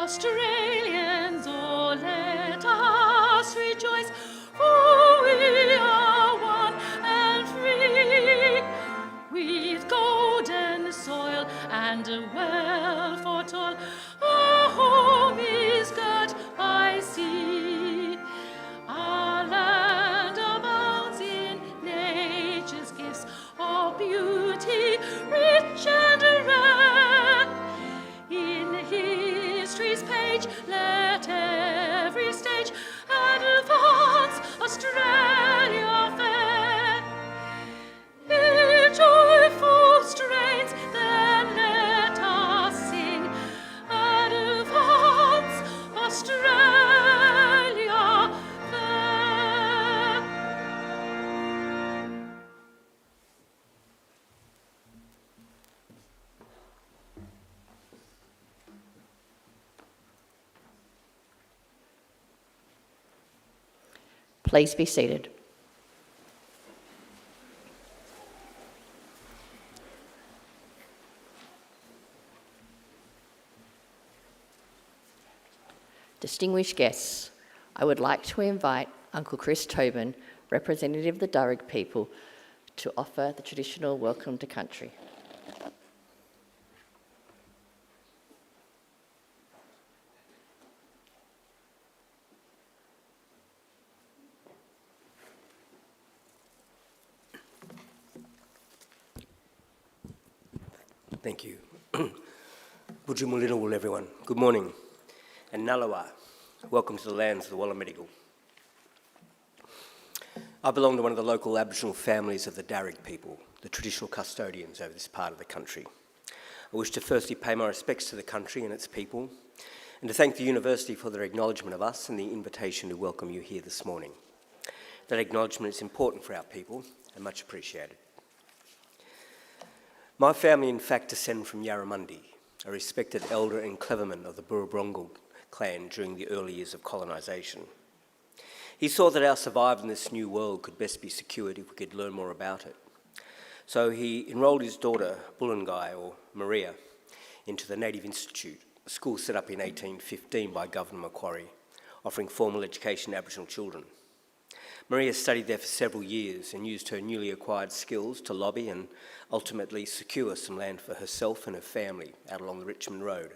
Australians, oh, let us rejoice, for we are one and free, with golden soil and a well foretold. Our home is girt by sea. Our land abounds in nature's gifts of beauty, rich and rare. In history's page, let every stage advance Australia fair. In joyful strains, then let us sing, advance Australia fair. Please be seated. Distinguished guests, I would like to invite Uncle Chris Tobin, representative of the Darug people, to offer the traditional welcome to country. Thank you. Bujumulinaul, everyone. Good morning. And Nalawa, welcome to the lands of the Wallamedigal. I belong to one of the local Aboriginal families of the Darug people, the traditional custodians over this part of the country. I wish to firstly pay my respects to the country and its people, and to thank the university for their acknowledgement of us and the invitation to welcome you here this morning. That acknowledgement is important for our people and much appreciated. My family, in fact, descend from Yarramundi, a respected elder and cleverman of the Burrabrongal clan during the early years of colonisation. He saw that our survival in this new world could best be secured if we could learn more about it. So he enrolled his daughter, Bullangai, or Maria, into the Native Institute, a school set up in 1815 by Governor Macquarie, offering formal education to Aboriginal children. Maria studied there for several years and used her newly acquired skills to lobby and ultimately secure some land for herself and her family out along the Richmond Road.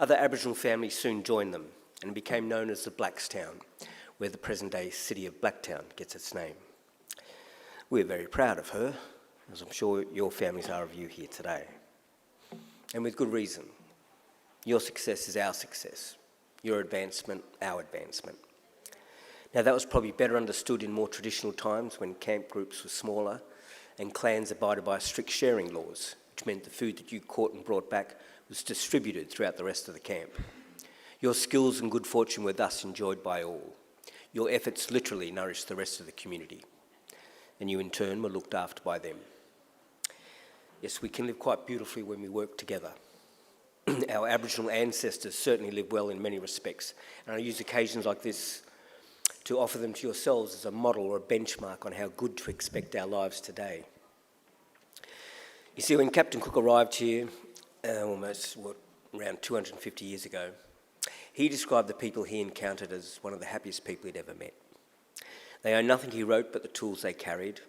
Other Aboriginal families soon joined them and became known as the Blackstown, where the present-day city of Blacktown gets its name. We're very proud of her, as I'm sure your families are of you here today. And with good reason. Your success is our success. Your advancement, our advancement. Now, that was probably better understood in more traditional times when camp groups were smaller and clans abided by strict sharing laws, which meant the food that you caught and brought back was distributed throughout the rest of the camp. Your skills and good fortune were thus enjoyed by all. Your efforts literally nourished the rest of the community, and you in turn were looked after by them. Yes, we can live quite beautifully when we work together. Our Aboriginal ancestors certainly lived well in many respects, and I use occasions like this to offer them to yourselves as a model or a benchmark on how good to expect our lives today. You see, when Captain Cook arrived here, around 250 years ago, he described the people he encountered as one of the happiest people he'd ever met. They owned nothing, he wrote, but the tools they carried.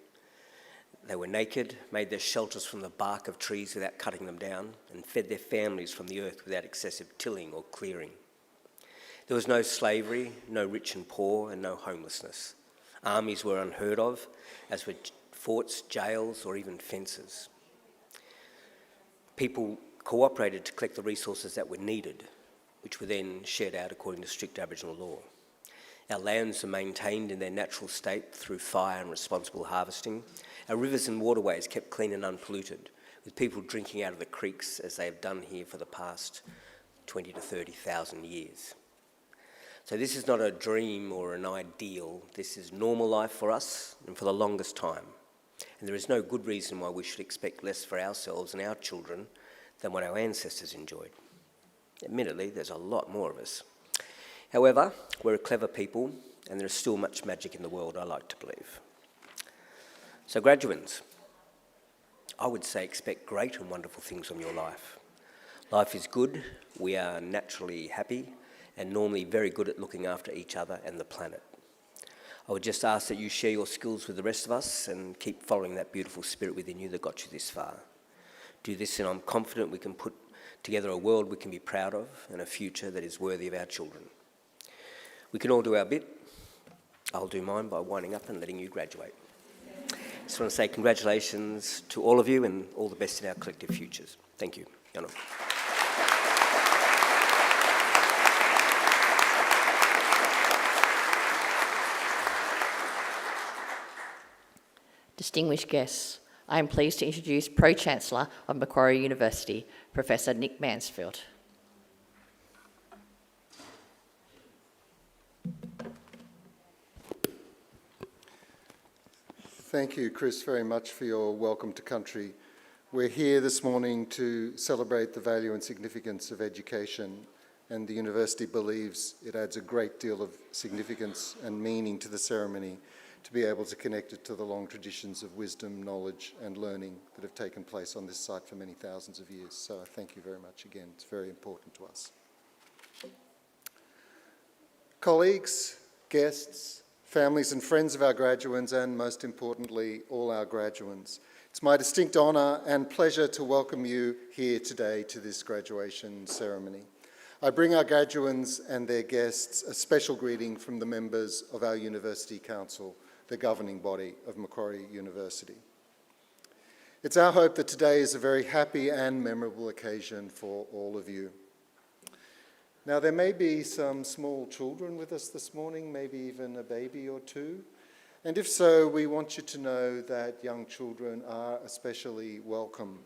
They were naked, made their shelters from the bark of trees without cutting them down, and fed their families from the earth without excessive tilling or clearing. There was no slavery, no rich and poor, and no homelessness. Armies were unheard of, as were forts, jails, or even fences. People cooperated to collect the resources that were needed, which were then shared out according to strict Aboriginal law. Our lands are maintained in their natural state through fire and responsible harvesting. Our rivers and waterways kept clean and unpolluted, with people drinking out of the creeks as they have done here for the past 20 to 30,000 years. So this is not a dream or an ideal. This is normal life for us and for the longest time. And there is no good reason why we should expect less for ourselves and our children than what our ancestors enjoyed. Admittedly, there's a lot more of us. However, we're a clever people and there is still much magic in the world, I like to believe. So graduates, I would say expect great and wonderful things from your life. Life is good, we are naturally happy, and normally very good at looking after each other and the planet. I would just ask that you share your skills with the rest of us and keep following that beautiful spirit within you that got you this far. Do this and I'm confident we can put together a world we can be proud of and a future that is worthy of our children. We can all do our bit. I'll do mine by winding up and letting you graduate. Just want to say congratulations to all of you and all the best in our collective futures. Thank you. Yana. Distinguished guests, I am pleased to introduce Pro-Chancellor of Macquarie University, Professor Nick Mansfield. Thank you, Chris, very much for your welcome to country. We're here this morning to celebrate the value and significance of education, and the university believes it adds a great deal of significance and meaning to the ceremony to be able to connect it to the long traditions of wisdom, knowledge and learning that have taken place on this site for many thousands of years. So thank you very much again. It's very important to us. Colleagues, guests, families and friends of our graduands, and most importantly, all our graduands, it's my distinct honour and pleasure to welcome you here today to this graduation ceremony. I bring our graduands and their guests a special greeting from the members of our University Council, the governing body of Macquarie University. It's our hope that today is a very happy and memorable occasion for all of you. Now, there may be some small children with us this morning, maybe even a baby or two. And if so, we want you to know that young children are especially welcome.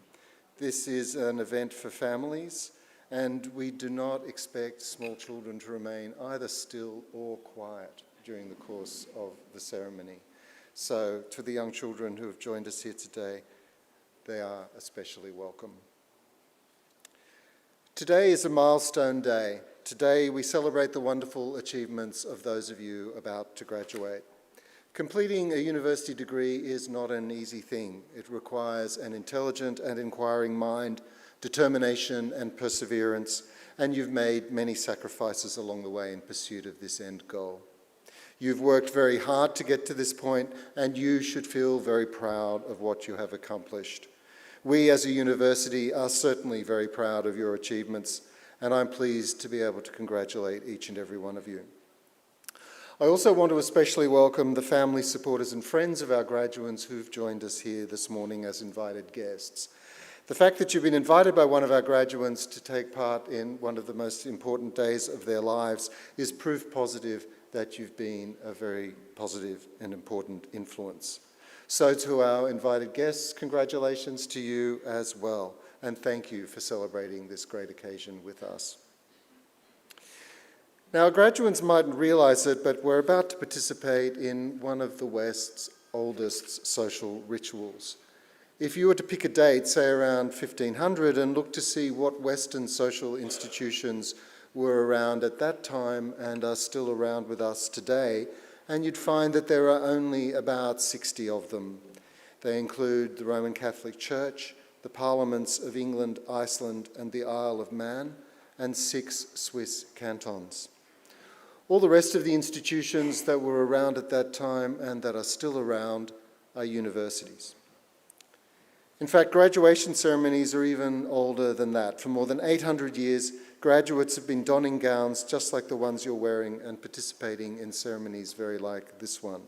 This is an event for families, and we do not expect small children to remain either still or quiet during the course of the ceremony. So, to the young children who have joined us here today, they are especially welcome. Today is a milestone day. Today we celebrate the wonderful achievements of those of you about to graduate. Completing a university degree is not an easy thing. It requires an intelligent and inquiring mind, determination and perseverance, and you've made many sacrifices along the way in pursuit of this end goal. You've worked very hard to get to this point, and you should feel very proud of what you have accomplished. We as a university are certainly very proud of your achievements, and I'm pleased to be able to congratulate each and every one of you. I also want to especially welcome the family, supporters and friends of our graduands who've joined us here this morning as invited guests. The fact that you've been invited by one of our graduands to take part in one of the most important days of their lives is proof positive that you've been a very positive and important influence. So to our invited guests, congratulations to you as well, and thank you for celebrating this great occasion with us. Now, our graduates mightn't realise it, but we're about to participate in one of the West's oldest social rituals. If you were to pick a date, say around 1500, and look to see what Western social institutions were around at that time and are still around with us today, and you'd find that there are only about 60 of them. They include the Roman Catholic Church, the Parliaments of England, Iceland and the Isle of Man, and 6 Swiss cantons. All the rest of the institutions that were around at that time and that are still around are universities. In fact, graduation ceremonies are even older than that. For more than 800 years, graduates have been donning gowns just like the ones you're wearing and participating in ceremonies very like this one.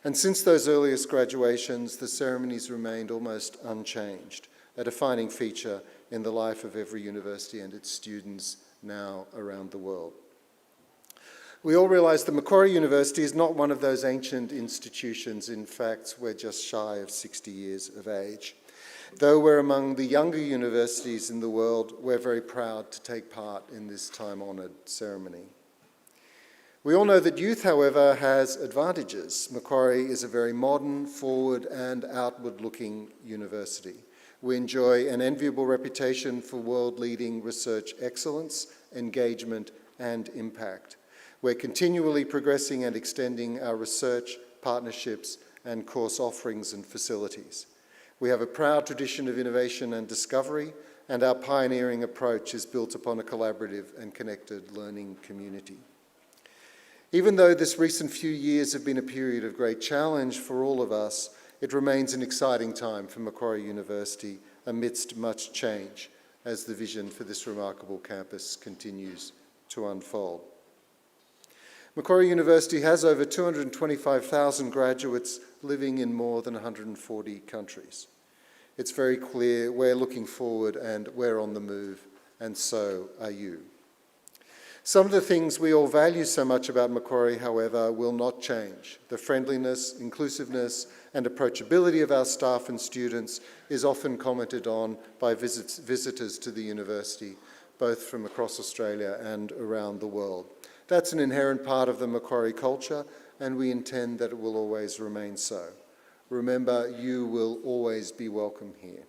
And since those earliest graduations, the ceremonies remained almost unchanged, a defining feature in the life of every university and its students now around the world. We all realise that Macquarie University is not one of those ancient institutions. In fact, we're just shy of 60 years of age. Though we're among the younger universities in the world, we're very proud to take part in this time-honoured ceremony. We all know that youth, however, has advantages. Macquarie is a very modern, forward and outward-looking university. We enjoy an enviable reputation for world-leading research excellence, engagement and impact. We're continually progressing and extending our research, partnerships and course offerings and facilities. We have a proud tradition of innovation and discovery, and our pioneering approach is built upon a collaborative and connected learning community. Even though this recent few years have been a period of great challenge for all of us, it remains an exciting time for Macquarie University amidst much change as the vision for this remarkable campus continues to unfold. Macquarie University has over 225,000 graduates living in more than 140 countries. It's very clear we're looking forward and we're on the move, and so are you. Some of the things we all value so much about Macquarie, however, will not change. The friendliness, inclusiveness, and approachability of our staff and students is often commented on by visitors to the university, both from across Australia and around the world. That's an inherent part of the Macquarie culture, and we intend that it will always remain so. Remember, you will always be welcome here.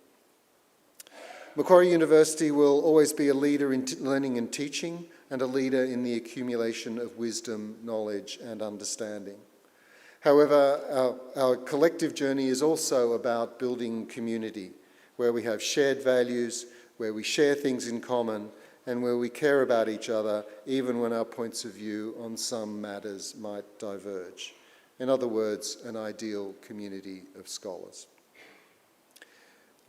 Macquarie University will always be a leader in learning and teaching, and a leader in the accumulation of wisdom, knowledge, and understanding. However, our collective journey is also about building community, where we have shared values, where we share things in common, and where we care about each other, even when our points of view on some matters might diverge. In other words, an ideal community of scholars.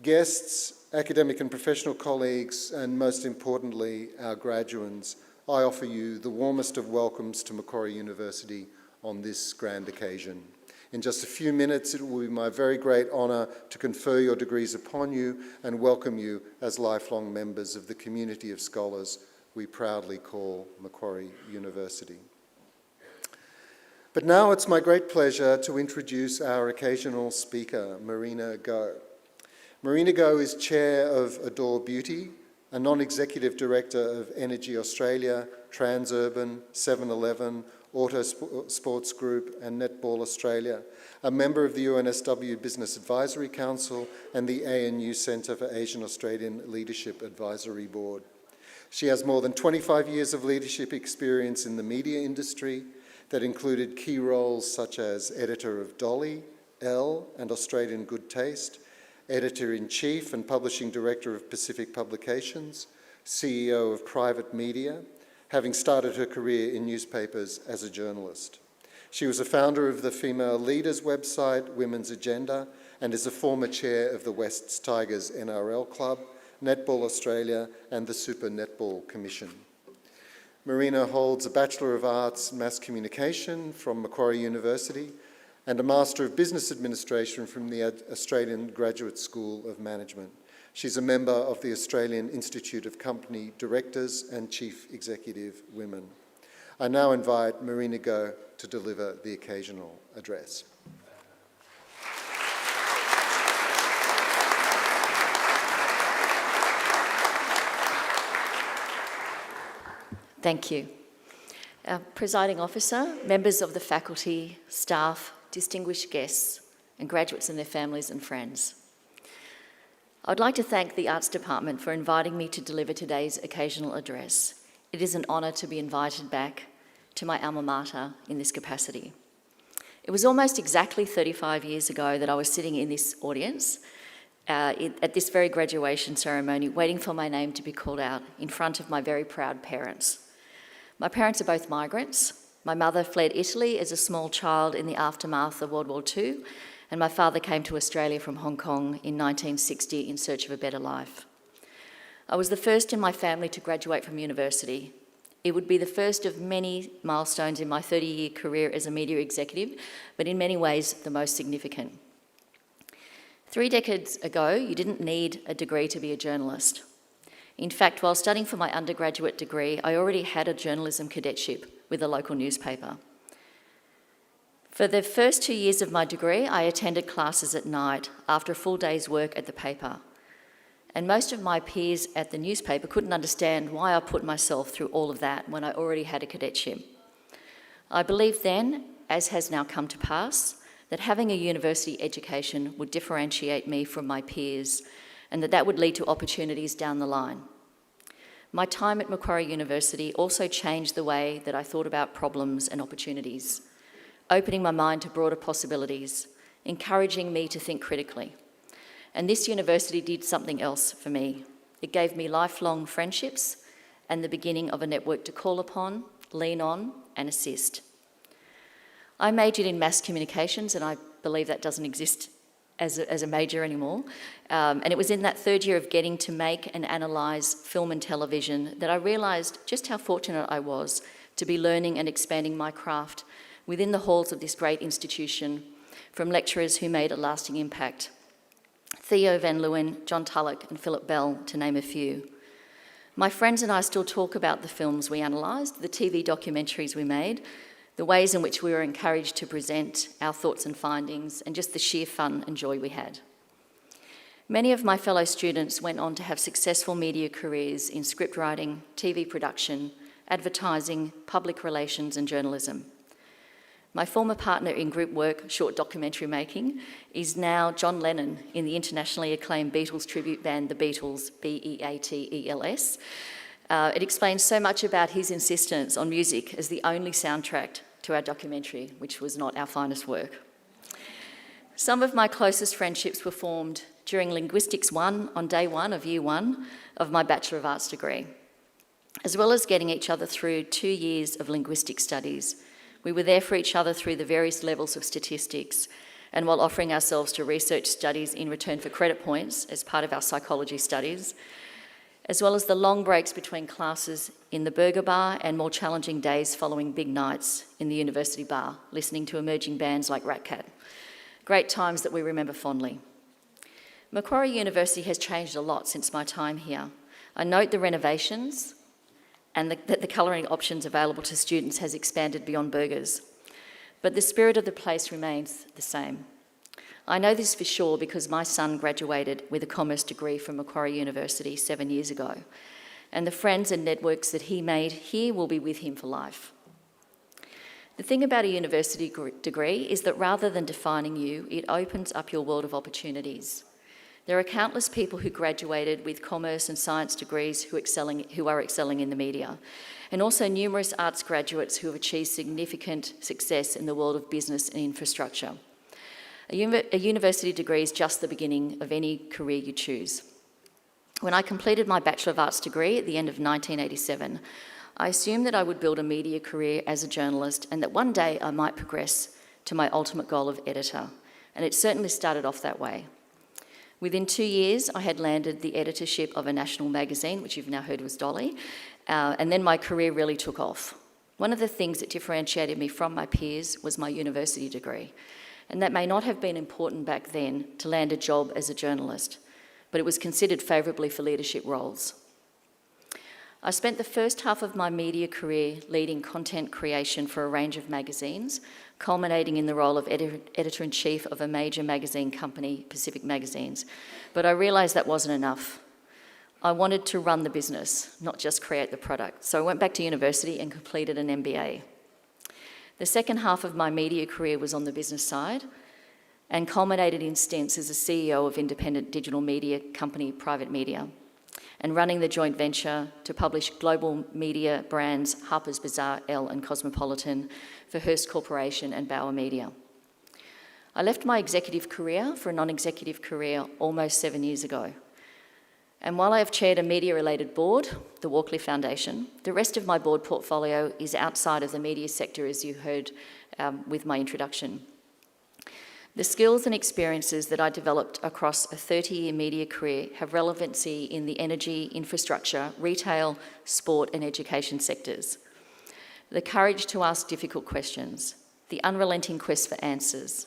Guests, academic and professional colleagues, and most importantly, our graduands, I offer you the warmest of welcomes to Macquarie University on this grand occasion. In just a few minutes, it will be my very great honour to confer your degrees upon you and welcome you as lifelong members of the community of scholars we proudly call Macquarie University. But now it's my great pleasure to introduce our occasional speaker, Marina Go. Marina Go is Chair of Adore Beauty, a non-executive director of Energy Australia, Transurban, 7-Eleven, Auto Sports Group and Netball Australia, a member of the UNSW Business Advisory Council and the ANU Centre for Asian Australian Leadership Advisory Board. She has more than 25 years of leadership experience in the media industry that included key roles such as editor of Dolly, Elle and Australian Good Taste, Editor-in-Chief and Publishing Director of Pacific Publications, CEO of Private Media, having started her career in newspapers as a journalist. She was a founder of the female leaders website, Women's Agenda, and is a former chair of the Wests Tigers NRL Club, Netball Australia, and the Super Netball Commission. Marina holds a Bachelor of Arts Mass Communication from Macquarie University and a Master of Business Administration from the Australian Graduate School of Management. She's a member of the Australian Institute of Company Directors and Chief Executive Women. I now invite Marina Go to deliver the occasional address. Thank you. Presiding Officer, members of the faculty, staff, distinguished guests, and graduates and their families and friends. I'd like to thank the Arts Department for inviting me to deliver today's occasional address. It is an honour to be invited back to my alma mater in this capacity. It was almost exactly 35 years ago that I was sitting in this audience at this very graduation ceremony, waiting for my name to be called out in front of my very proud parents. My parents are both migrants. My mother fled Italy as a small child in the aftermath of World War II, and my father came to Australia from Hong Kong in 1960 in search of a better life. I was the first in my family to graduate from university. It would be the first of many milestones in my 30-year career as a media executive, but in many ways the most significant. 3 decades ago, you didn't need a degree to be a journalist. In fact, while studying for my undergraduate degree, I already had a journalism cadetship with a local newspaper. For the first 2 years of my degree, I attended classes at night after a full day's work at the paper. And most of my peers at the newspaper couldn't understand why I put myself through all of that when I already had a cadetship. I believed then, as has now come to pass, that having a university education would differentiate me from my peers and that would lead to opportunities down the line. My time at Macquarie University also changed the way that I thought about problems and opportunities, opening my mind to broader possibilities, encouraging me to think critically. And this university did something else for me. It gave me lifelong friendships and the beginning of a network to call upon, lean on, and assist. I majored in mass communications, and I believe that doesn't exist as a major anymore. And it was in that third year of getting to make and analyse film and television that I realised just how fortunate I was to be learning and expanding my craft within the halls of this great institution from lecturers who made a lasting impact. Theo Van Leeuwen, John Tulloch and Philip Bell, to name a few. My friends and I still talk about the films we analysed, the TV documentaries we made, the ways in which we were encouraged to present our thoughts and findings, and just the sheer fun and joy we had. Many of my fellow students went on to have successful media careers in script writing, TV production, advertising, public relations and journalism. My former partner in group work, short documentary making, is now John Lennon in the internationally acclaimed Beatles tribute band, The Beatles, Beatles. It explains so much about his insistence on music as the only soundtrack to our documentary, which was not our finest work. Some of my closest friendships were formed during Linguistics 1 on day 1 of year 1 of my Bachelor of Arts degree. As well as getting each other through 2 years of linguistic studies, we were there for each other through the various levels of statistics and while offering ourselves to research studies in return for credit points as part of our psychology studies, as well as the long breaks between classes in the burger bar and more challenging days following big nights in the university bar, listening to emerging bands like Rat Cat. Great times that we remember fondly. Macquarie University has changed a lot since my time here. I note the renovations and that the colouring options available to students has expanded beyond burgers. But the spirit of the place remains the same. I know this for sure because my son graduated with a commerce degree from Macquarie University 7 years ago, and the friends and networks that he made here will be with him for life. The thing about a university degree is that rather than defining you, it opens up your world of opportunities. There are countless people who graduated with commerce and science degrees who are excelling in the media, and also numerous arts graduates who have achieved significant success in the world of business and infrastructure. A university degree is just the beginning of any career you choose. When I completed my Bachelor of Arts degree at the end of 1987, I assumed that I would build a media career as a journalist and that one day I might progress to my ultimate goal of editor, and it certainly started off that way. Within 2 years, I had landed the editorship of a national magazine, which you've now heard was Dolly, and then my career really took off. One of the things that differentiated me from my peers was my university degree, and that may not have been important back then to land a job as a journalist, but it was considered favourably for leadership roles. I spent the first half of my media career leading content creation for a range of magazines, culminating in the role of editor-in-chief of a major magazine company, Pacific Magazines. But I realised that wasn't enough. I wanted to run the business, not just create the product. So I went back to university and completed an MBA. The second half of my media career was on the business side and culminated in stints as a CEO of independent digital media company Private Media and running the joint venture to publish global media brands Harper's Bazaar, Elle and Cosmopolitan for Hearst Corporation and Bauer Media. I left my executive career for a non-executive career almost 7 years ago. And while I have chaired a media-related board, the Walkley Foundation, the rest of my board portfolio is outside of the media sector, as you heard with my introduction. The skills and experiences that I developed across a 30-year media career have relevancy in the energy, infrastructure, retail, sport and education sectors. The courage to ask difficult questions, the unrelenting quest for answers,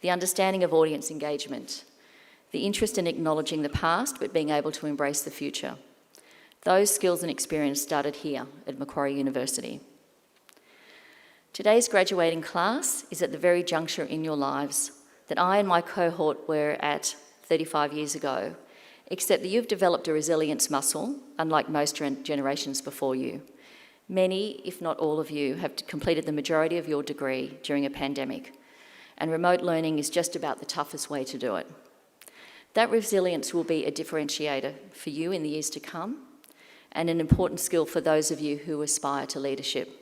the understanding of audience engagement, the interest in acknowledging the past but being able to embrace the future. Those skills and experience started here at Macquarie University. Today's graduating class is at the very juncture in your lives that I and my cohort were at 35 years ago, except that you've developed a resilience muscle, unlike most generations before you. Many, if not all of you, have completed the majority of your degree during a pandemic, and remote learning is just about the toughest way to do it. That resilience will be a differentiator for you in the years to come, and an important skill for those of you who aspire to leadership.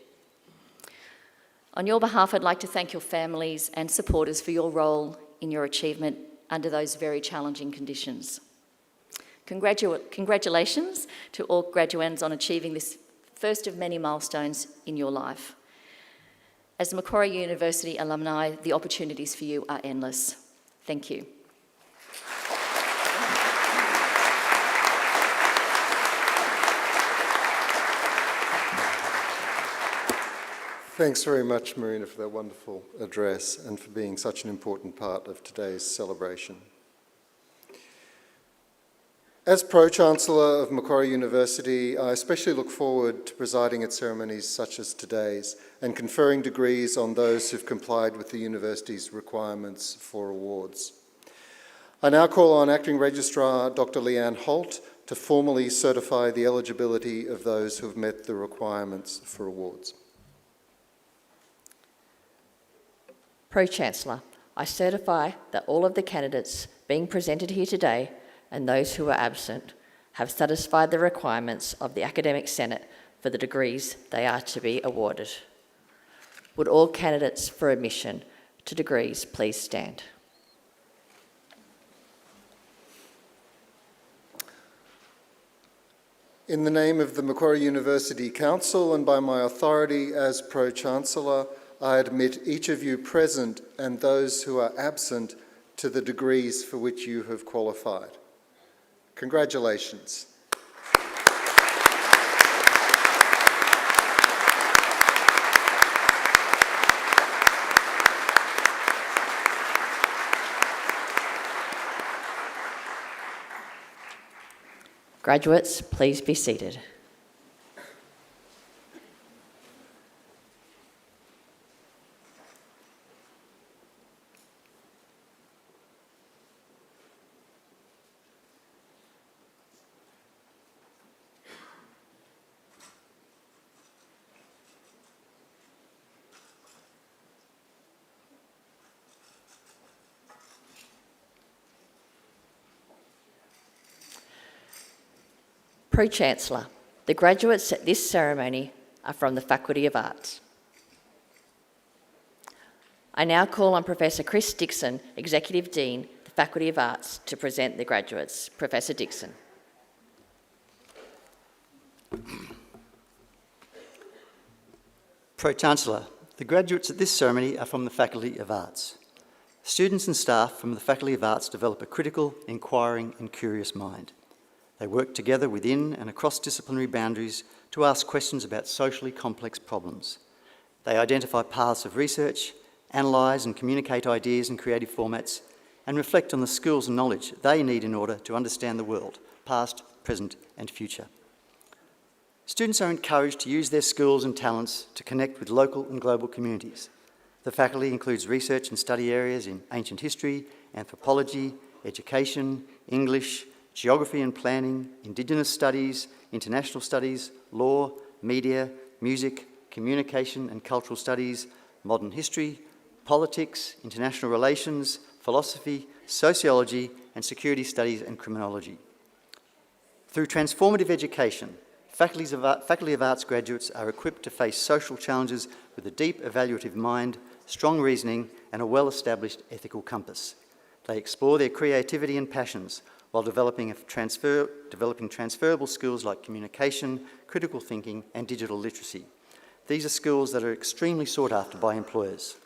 On your behalf, I'd like to thank your families and supporters for your role in your achievement under those very challenging conditions. Congratulations to all graduands on achieving this first of many milestones in your life. As Macquarie University alumni, the opportunities for you are endless. Thank you. Thanks very much, Marina, for that wonderful address and for being such an important part of today's celebration. As Pro-Chancellor of Macquarie University, I especially look forward to presiding at ceremonies such as today's and conferring degrees on those who've complied with the university's requirements for awards. I now call on Acting Registrar Dr. Leanne Holt to formally certify the eligibility of those who have met the requirements for awards. Pro-Chancellor, I certify that all of the candidates being presented here today and those who are absent have satisfied the requirements of the Academic Senate for the degrees they are to be awarded. Would all candidates for admission to degrees please stand? In the name of the Macquarie University Council and by my authority as Pro-Chancellor, I admit each of you present and those who are absent to the degrees for which you have qualified. Congratulations. Graduates, please be seated. Pro-Chancellor, the graduates at this ceremony are from the Faculty of Arts. I now call on Professor Chris Dixon, Executive Dean, the Faculty of Arts, to present the graduates. Professor Dixon. Pro-Chancellor, the graduates at this ceremony are from the Faculty of Arts. Students and staff from the Faculty of Arts develop a critical, inquiring and curious mind. They work together within and across disciplinary boundaries to ask questions about socially complex problems. They identify paths of research, analyse and communicate ideas in creative formats, and reflect on the skills and knowledge they need in order to understand the world, past, present and future. Students are encouraged to use their skills and talents to connect with local and global communities. The faculty includes research and study areas in ancient history, anthropology, education, English, geography and planning, Indigenous studies, international studies, law, media, music, communication and cultural studies, modern history, politics, international relations, philosophy, sociology, and security studies and criminology. Through transformative education, Faculty of Arts graduates are equipped to face social challenges with a deep evaluative mind, strong reasoning, and a well-established ethical compass. They explore their creativity and passions while developing transferable skills like communication, critical thinking, and digital literacy. These are skills that are extremely sought after by employers.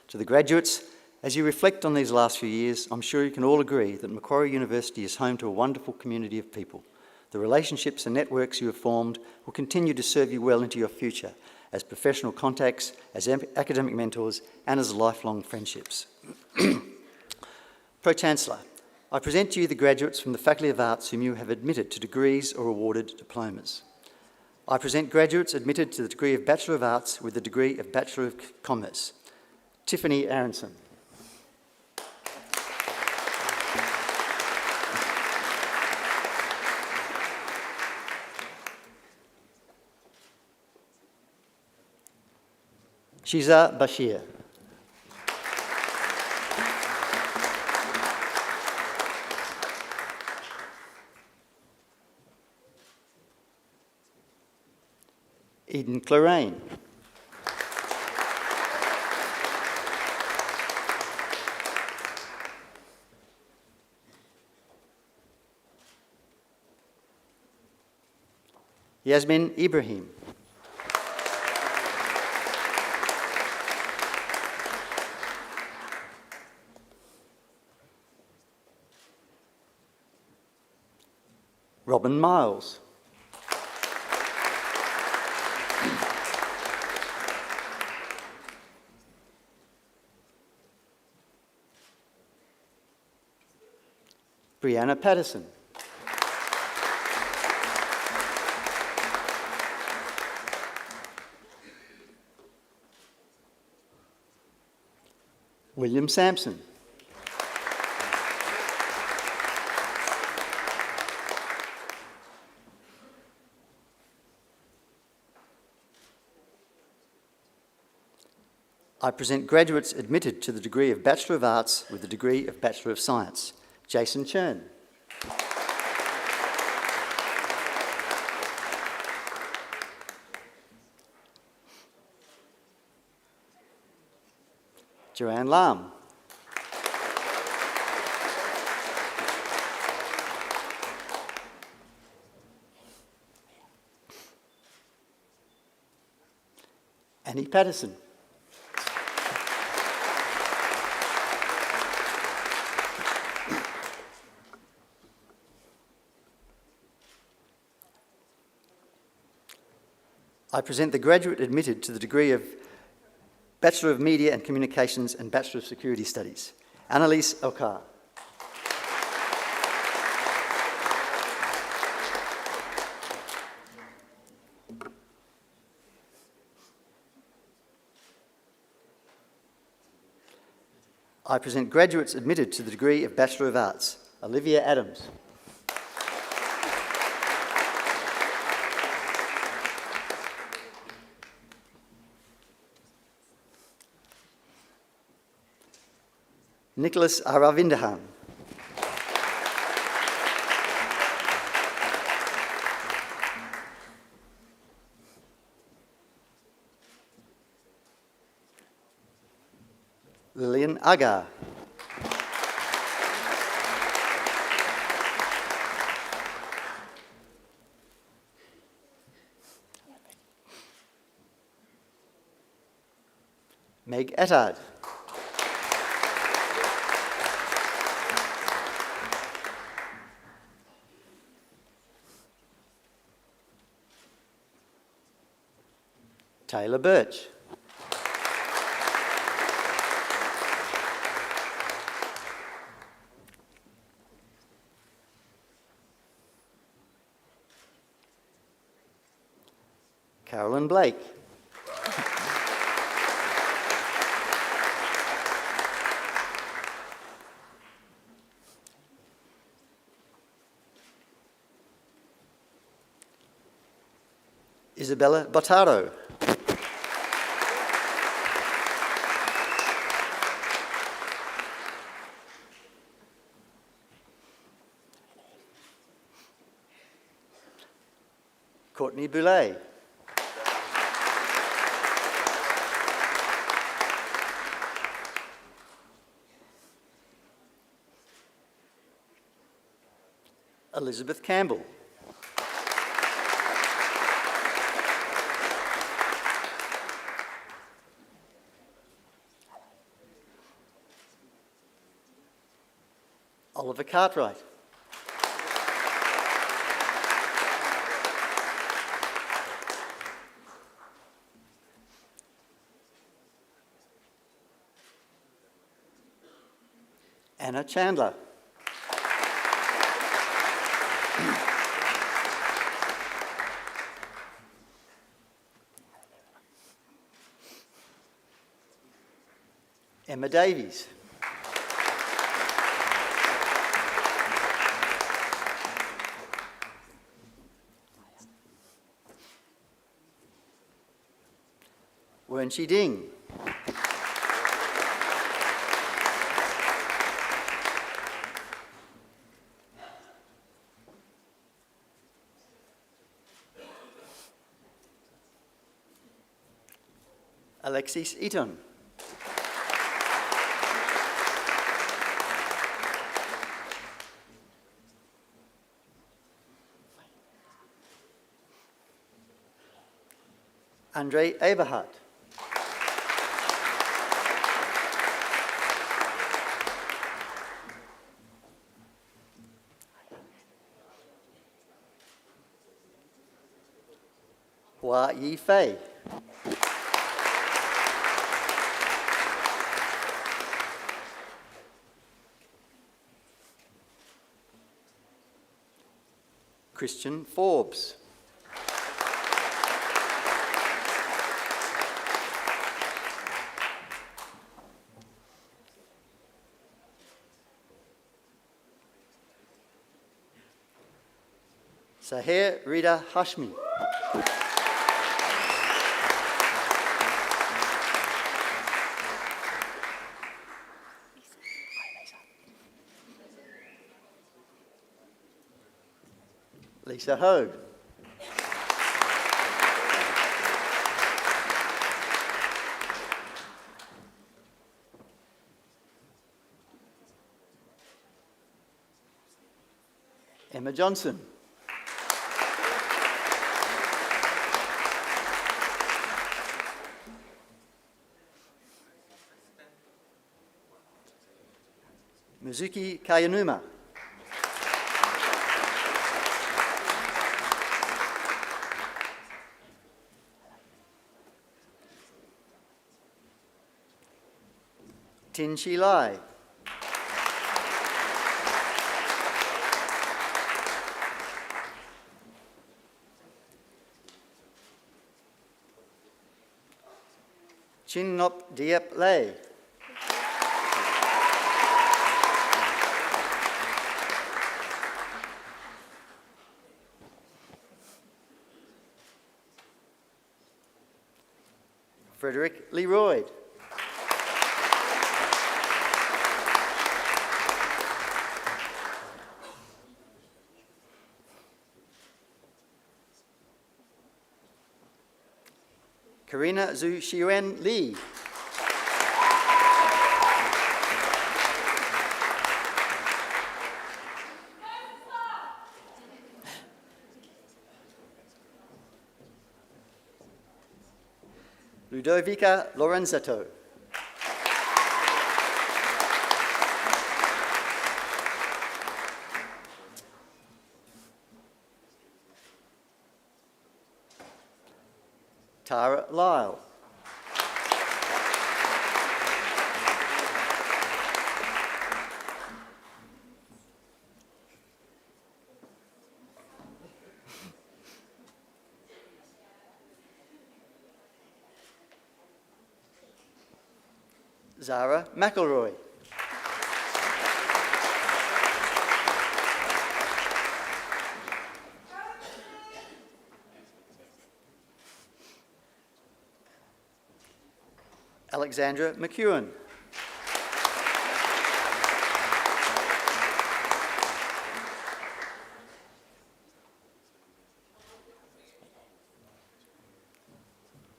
To the graduates, as you reflect on these last few years, I'm sure you can all agree that Macquarie University is home to a wonderful community of people. The relationships and networks you have formed will continue to serve you well into your future as professional contacts, as academic mentors, and as lifelong friendships. Pro-Chancellor, I present to you the graduates from the Faculty of Arts whom you have admitted to degrees or awarded diplomas. I present graduates admitted to the degree of Bachelor of Arts with the degree of Bachelor of Commerce. Tiffany Aronson. Shiza Bashir. Eden Clarraine. Yasmin Ibrahim. Robin Miles. Brianna Patterson. William Sampson. I present graduates admitted to the degree of Bachelor of Arts with the degree of Bachelor of Science. Jason Chern. Joanne Lam. Annie Patterson. I present the graduate admitted to the degree of Bachelor of Media and Communications and Bachelor of Security Studies. Annalise Elkar. I present graduates admitted to the degree of Bachelor of Arts. Olivia Adams. Nicholas Aravindahan. Lillian Agar. Meg Attard. Taylor Birch. Carolyn Blake. Isabella Bottaro. Courtney Boulay. Elizabeth Campbell. Oliver Cartwright. Anna Chandler. Emma Davies. Wenchi Ding. Alexis Eaton. Andre Eberhardt. Hua Yi Fei. Christian Forbes. Sahir Rida Hashmi. Lisa Ho. Emma Johnson. Mizuki Kayanuma. Tin Chi Lai. Chin Nop Diep Lei. Frederick Leroyd. Karina Zhu Xiuan Li. Ludovica Lorenzetto. Tara Lyle. Zara McElroy. Alexandra McEwen.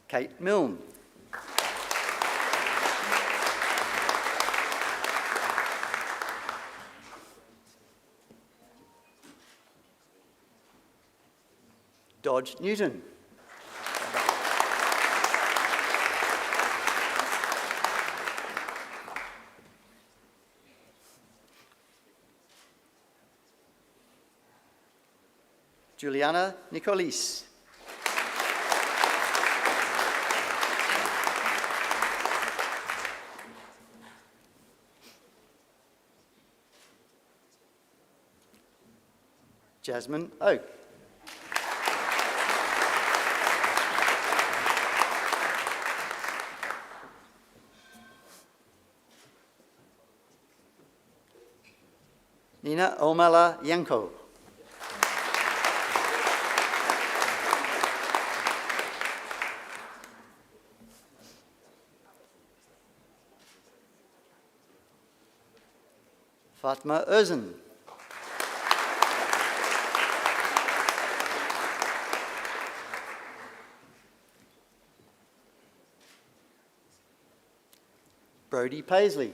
Kate Milne. Dodge Newton. Juliana Nicolis. Jasmine Oak. Nina Omala Yanko. Fatma Özün. Brody Paisley.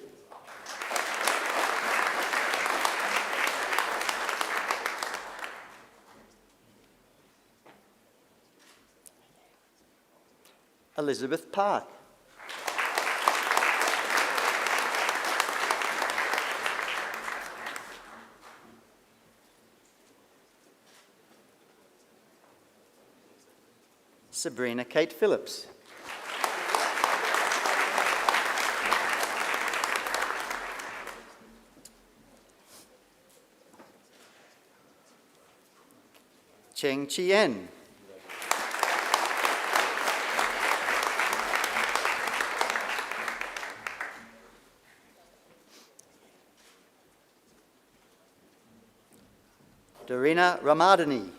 Elizabeth Park. Sabrina Kate Phillips. Cheng Chien. Darina Ramadani.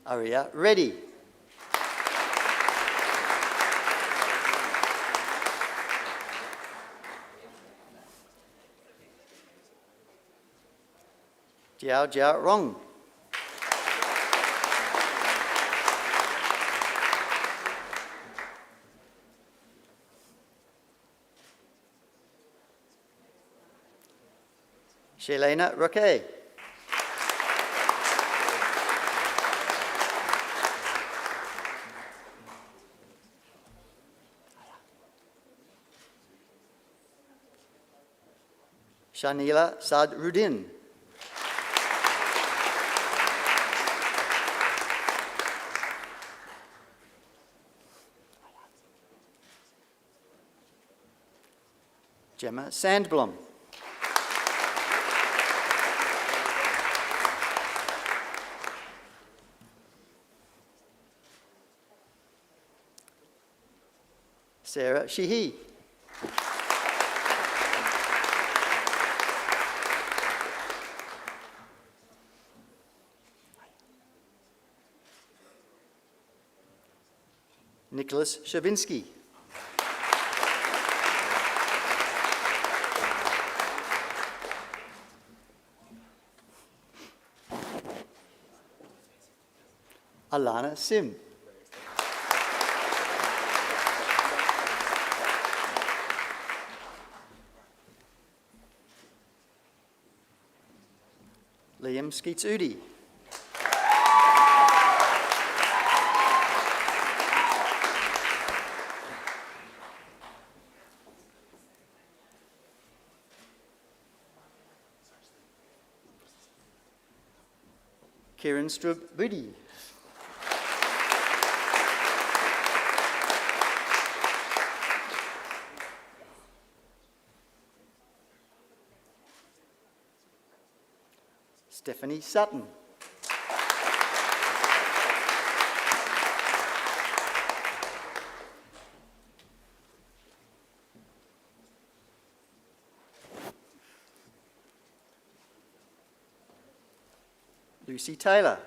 Arya Reddy. Jiao Jiao Rong. Shelena Roque. Shanila Sadruddin. Gemma Sandblom. Sarah Sheehy. Nicholas Shavinsky. Alana Sim. Liam Skeets-Udi. Kieran Strub-Budi. Stephanie Sutton. Lucy Taylor.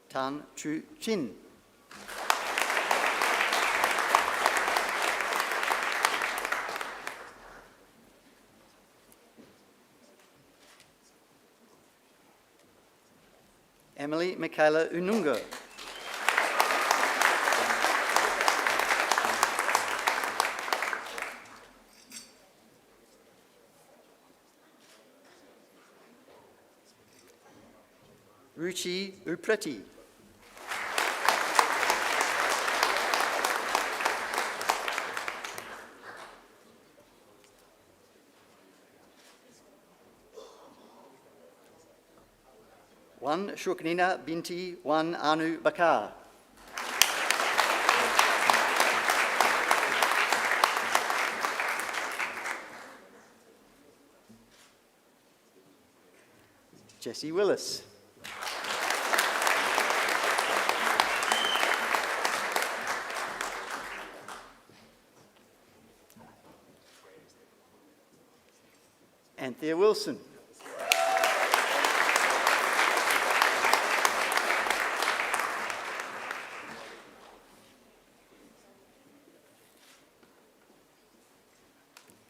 Tan Chu Chin. Emily Michaela Ununga. Ruchi Upreti. One Shuknina Binti One Anu Bakar. Jessie Willis. Anthea Wilson.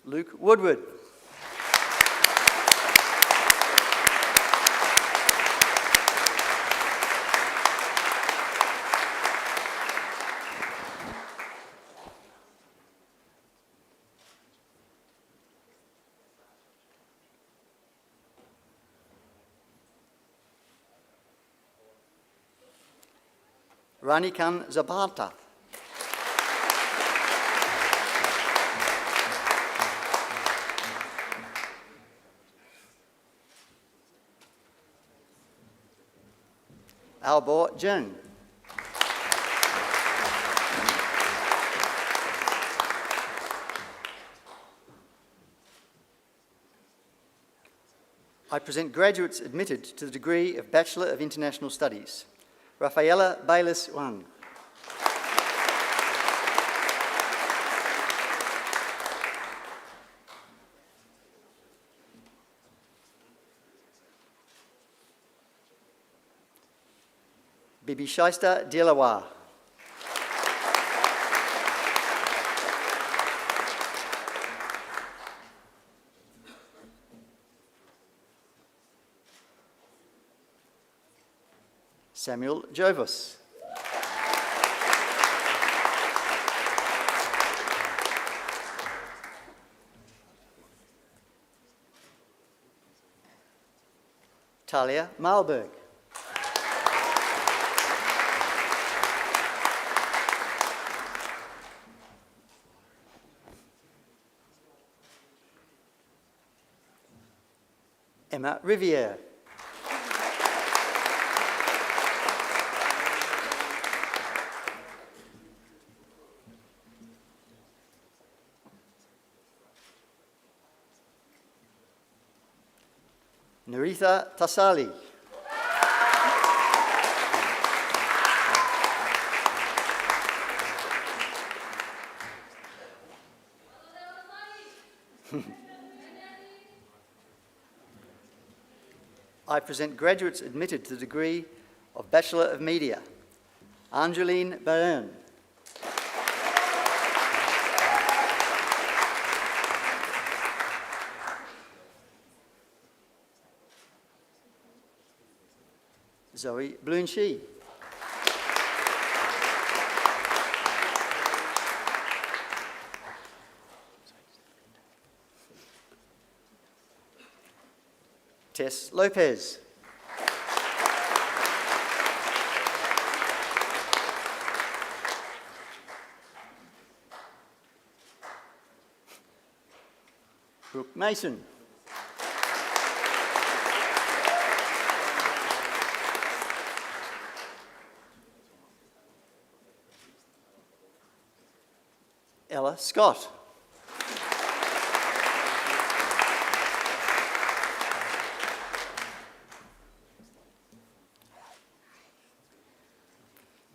Luke Woodward. Ranikan Zapata. Albor Jung. I present graduates admitted to the degree of Bachelor of International Studies. Rafaela Baylis Wang. Bibi Shaista Dilawa. Samuel Jovus. Talia Malberg. Emma Riviere. Naritha Tassali. I present graduates admitted to the degree of Bachelor of Media. Angeline Barone. Zoe Bloonshee. Tess Lopez. Brooke Mason. Ella Scott.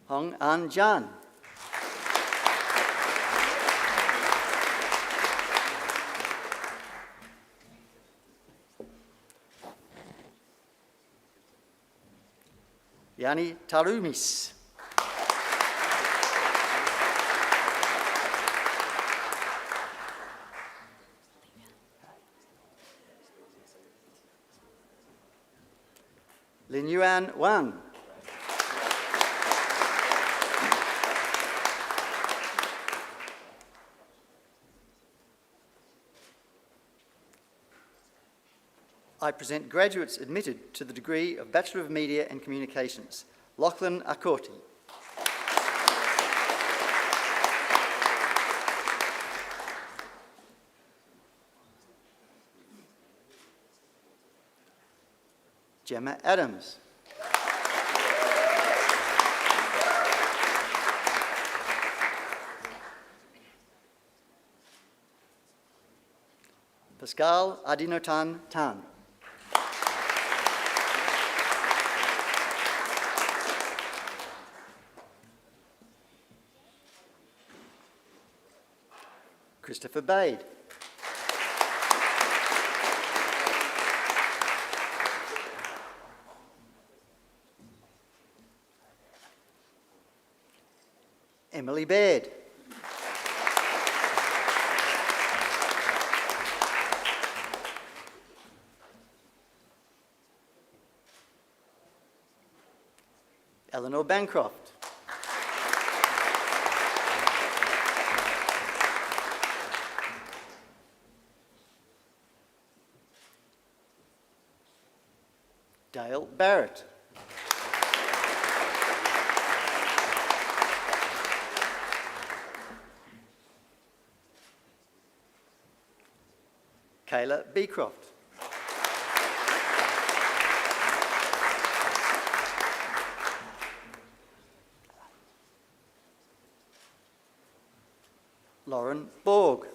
Hong An Jan. Yanni Tarumis. Lin Yuan Wang. I present graduates admitted to the degree of Bachelor of Media and Communications. Lachlan Akorti. Gemma Adams. Pascal Adinotan Tan. Christopher Bade. Emily Baird. Eleanor Bancroft. Dale Barrett. Michaela Beecroft. Lauren Borg.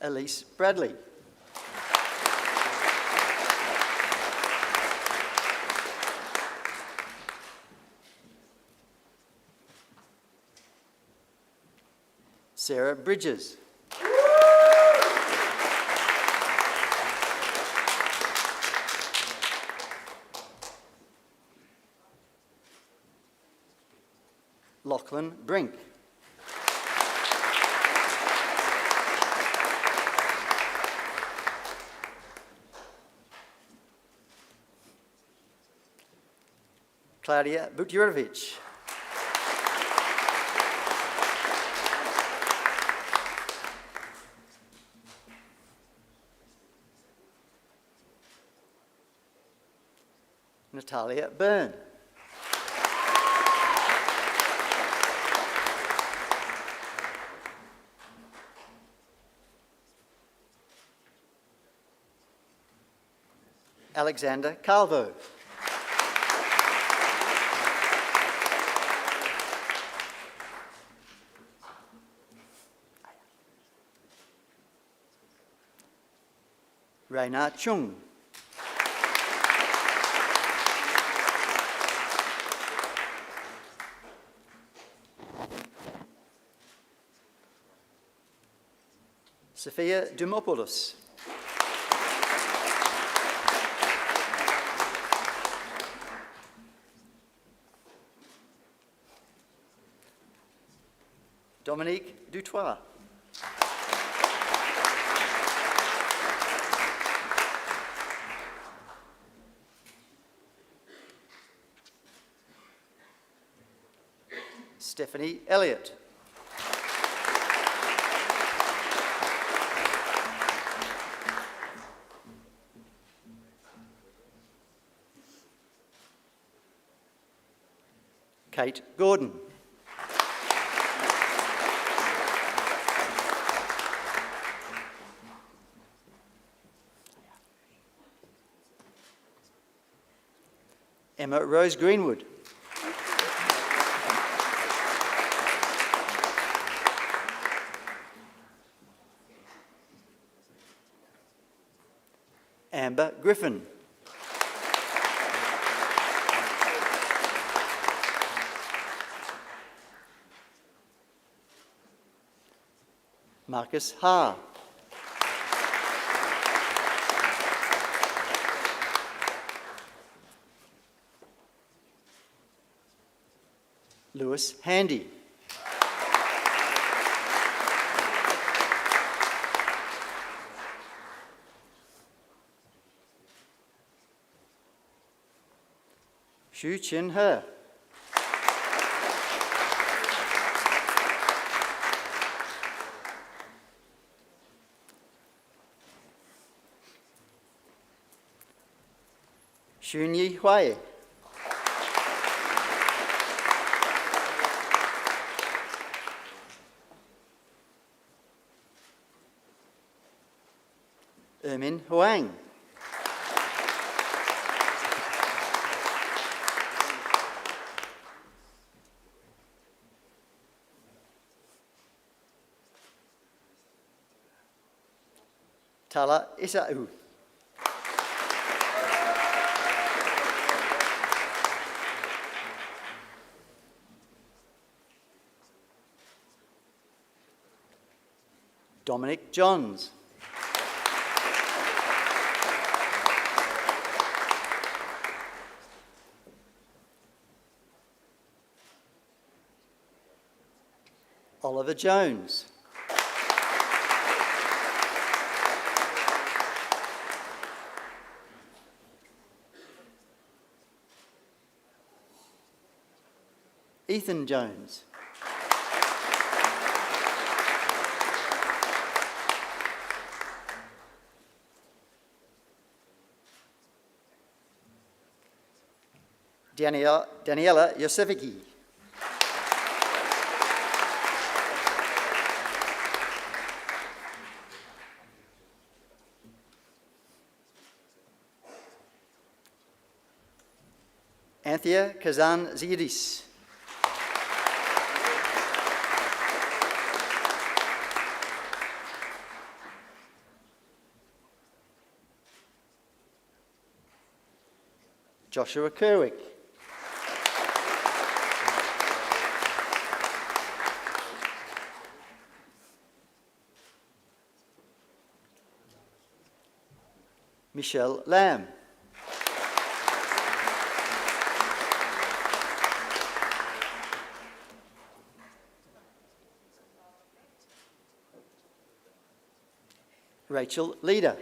Elise Bradley. Sarah Bridges. Lachlan Brink. Claudia Butjurovic. Natalia Byrne. Alexander Calvo. Raina Chung. Sophia Dimopoulos. Dominique Dutoit. Stephanie Elliott. Kate Gordon. Emma Rose Greenwood. Amber Griffin. Marcus Ha. Lewis Handy. Xu Chin He. Xunyi Hui. Ermin Huang. Tala Isau. Dominic Johns. Oliver Jones. Ethan Jones. Daniela Yosevicki. Anthea Kazan Ziyadis. Joshua Kerwick. Michelle Lamb. Rachel Leader.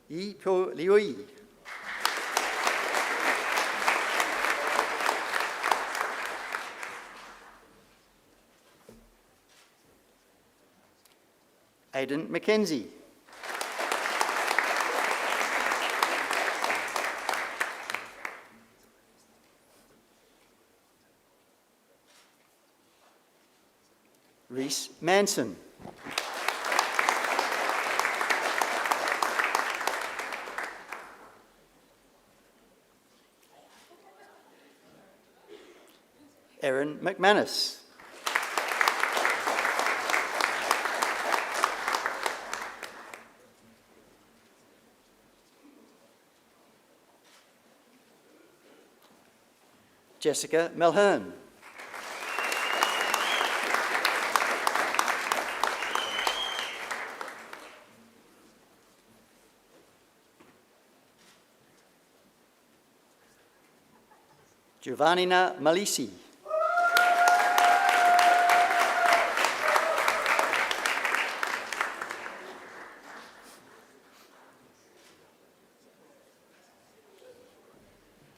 Yi Po Liui. Aidan Mackenzie. Reese Manson. Erin McManus. Jessica Melhern. Giovanna Malisi.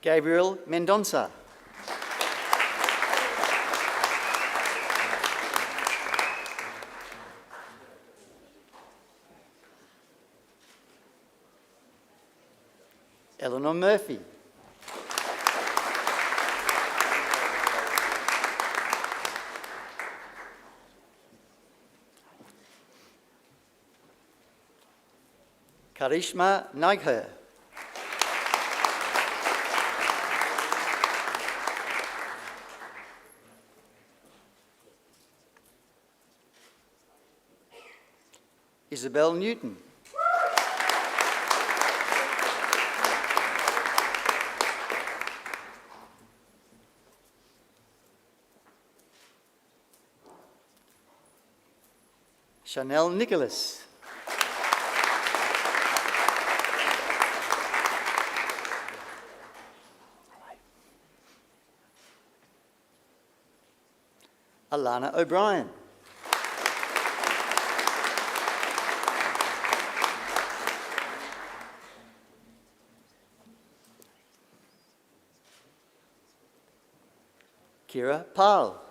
Gabriel Mendonça. Eleanor Murphy. Karishma Nagher. Isabel Newton. Chanel Nicholas. Alana O'Brien. Kira Pal.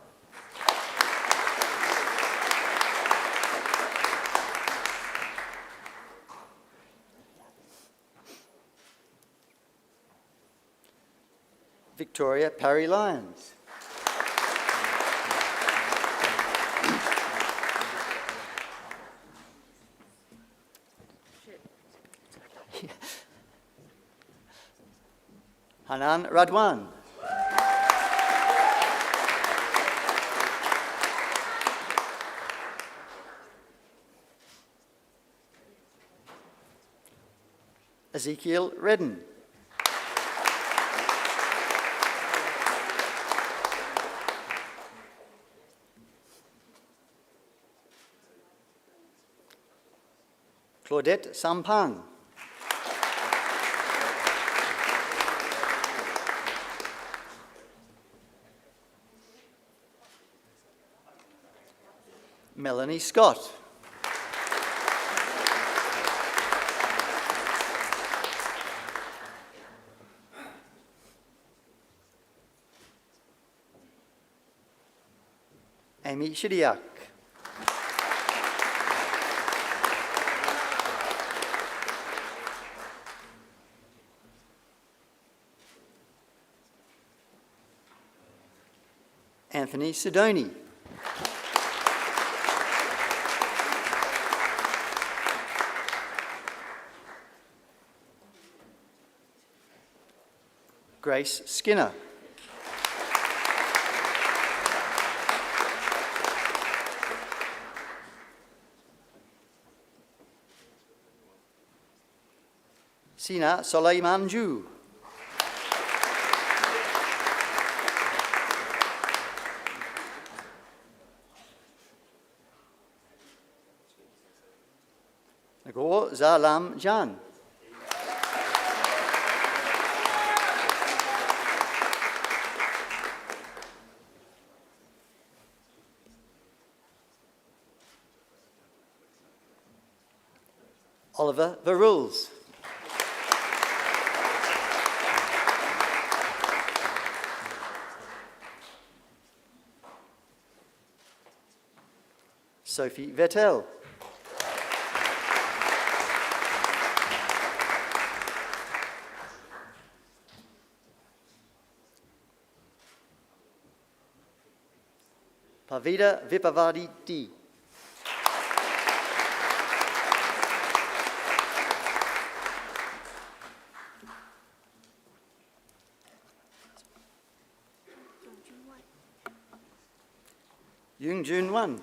Victoria Parry Lyons. Hanan Radwan. Ezekiel Redden. Claudette Sampang. Melanie Scott. Amy Shidiak. Anthony Sidoni. Grace Skinner. Sina Soleiman Ju. Nagor Zalam Jan. Oliver Verrules. Sophie Vettel. Pavida Vipavadi D. Yung Jun Wan.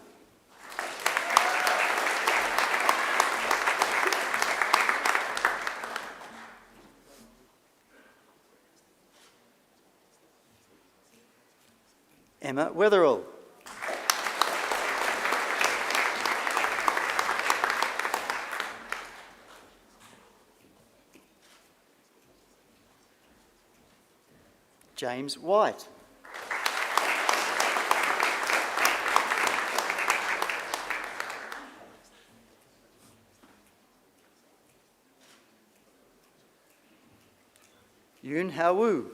Emma Wetherall. James White. Yoon Hao Woo.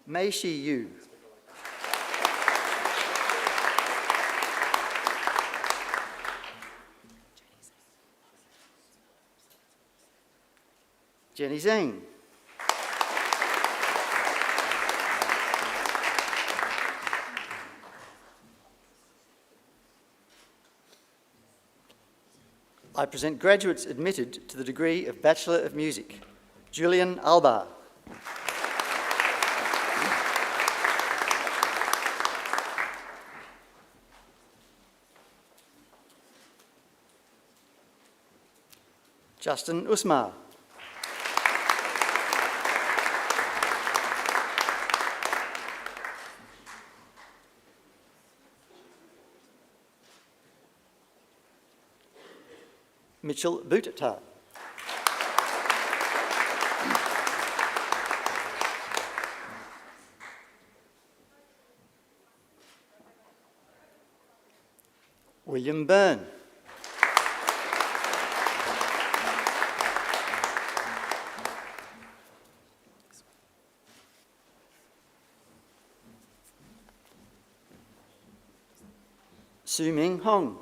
Mei Shi Yu. Jenny Zhang. I present graduates admitted to the degree of Bachelor of Music. Julian Alba. Justin Usmar. Mitchell Buttar. William Byrne. Su Ming Hong.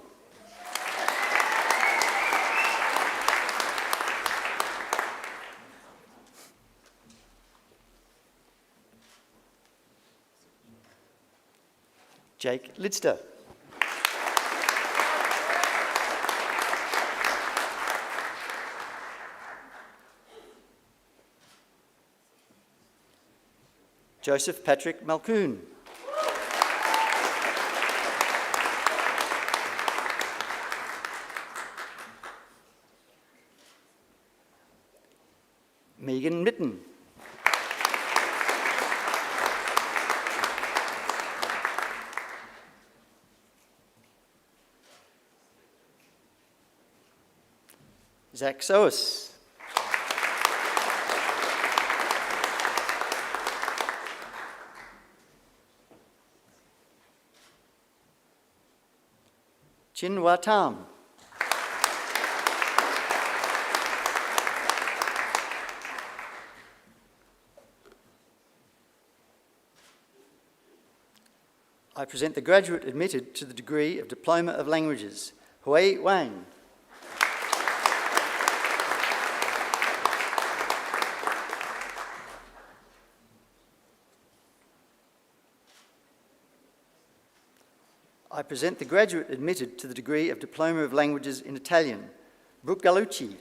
Jake Lidster. Joseph Patrick Malcoon. Megan Mitten. Zach Soas. Chin Hua Tam. I present the graduate admitted to the degree of Diploma of Languages, Hui Wang. I present the graduate admitted to the degree of Diploma of Languages in Italian, Brooke Gallucci.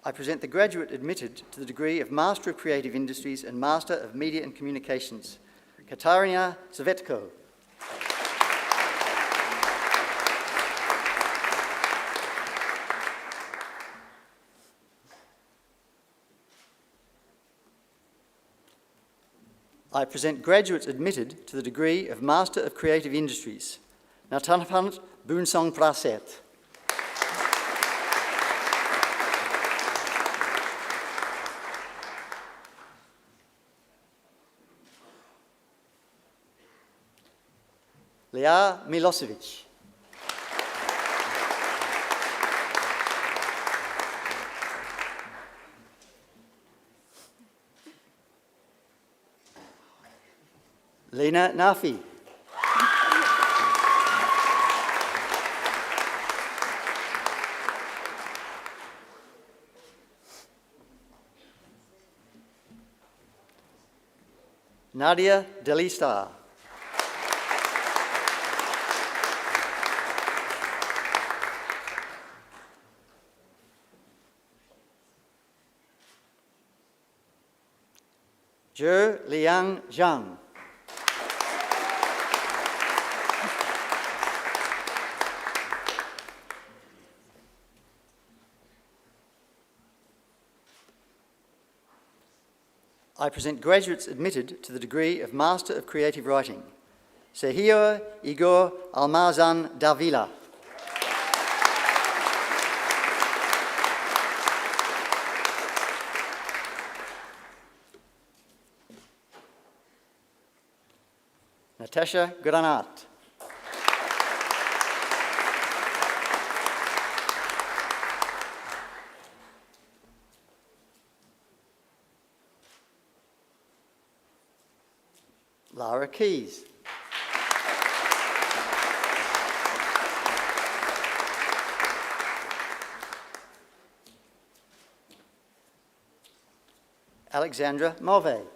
I present the graduate admitted to the degree of Master of Creative Industries and Master of Media and Communications, Katarina Svetko. I present graduates admitted to the degree of Master of Creative Industries, Natanapant Boonsong Praset. Lea Milosevic. Lena Nafi. Nadia Delista. Zhe Liang Zhang. I present graduates admitted to the degree of Master of Creative Writing, Sergio Igor Almazan Davila. Natasha Granat. Lara Keys. Alexandra Move.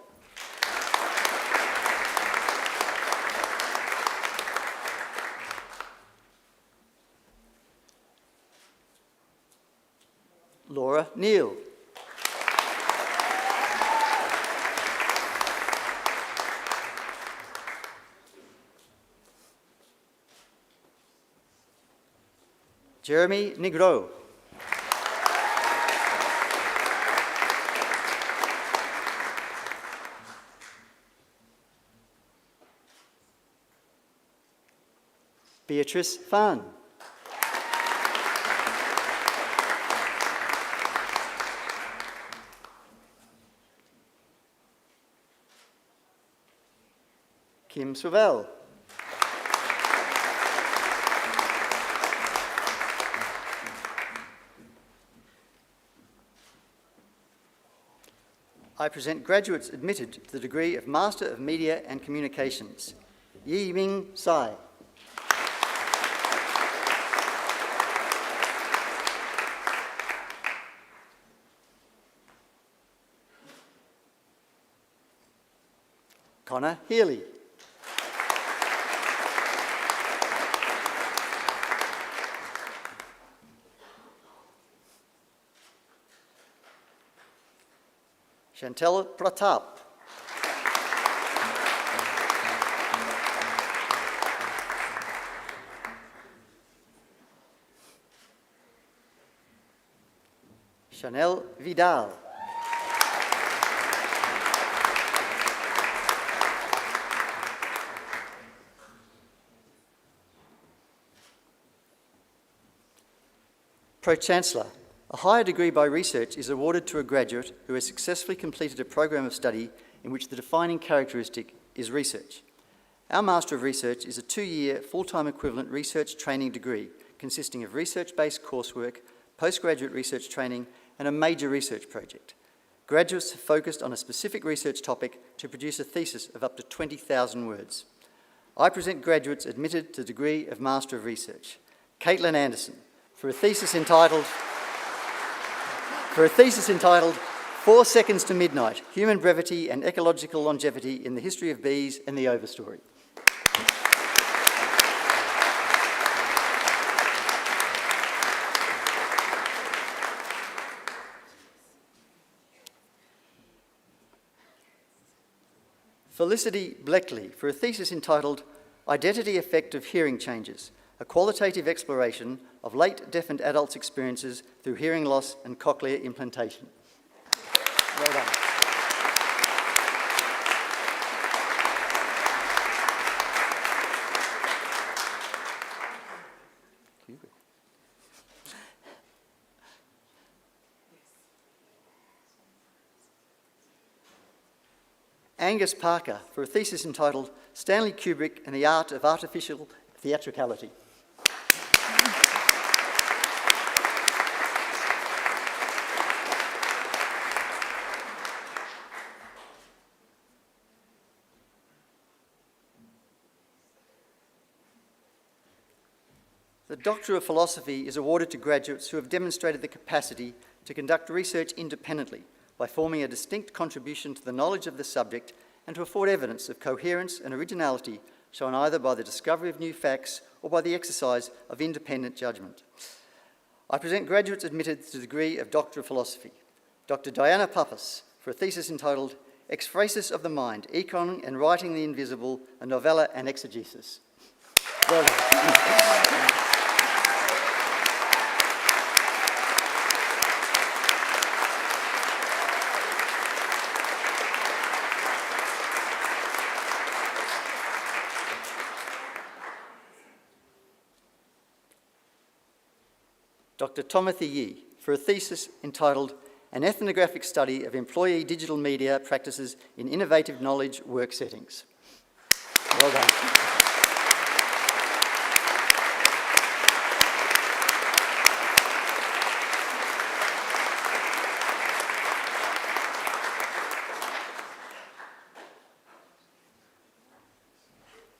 Laura Neal. Jeremy Negro. Beatrice Fan. Kim Souvel. I present graduates admitted to the degree of Master of Media and Communications, Yi Ming Sai. Connor Healy. Chantel Pratap. Chanel Vidal. Pro-Chancellor. A higher degree by research is awarded to a graduate who has successfully completed a program of study in which the defining characteristic is research. Our Master of Research is a 2-year full-time equivalent research training degree consisting of research-based coursework, postgraduate research training, and a major research project. Graduates have focused on a specific research topic to produce a thesis of up to 20,000 words. I present graduates admitted to the degree of Master of Research. Caitlin Anderson, for a thesis entitled 4 Seconds to Midnight, Human Brevity and Ecological Longevity in the History of Bees and the Overstory. Felicity Bleckley, for a thesis entitled Identity Effect of Hearing Changes, a qualitative exploration of late deafened adults' experiences through hearing loss and cochlear implantation. Well done. Angus Parker, for a thesis entitled Stanley Kubrick and the Art of Artificial Theatricality. The Doctor of Philosophy is awarded to graduates who have demonstrated the capacity to conduct research independently by forming a distinct contribution to the knowledge of the subject and to afford evidence of coherence and originality shown either by the discovery of new facts or by the exercise of independent judgment. I present graduates admitted to the degree of Doctor of Philosophy. Dr. Diana Pappas, for a thesis entitled Ekphrasis of the Mind, Econ and Writing the Invisible, a Novella and Exegesis. Well done. Dr. Timothy Yee, for a thesis entitled An Ethnographic Study of Employee Digital Media Practices in Innovative Knowledge Work Settings. Well done.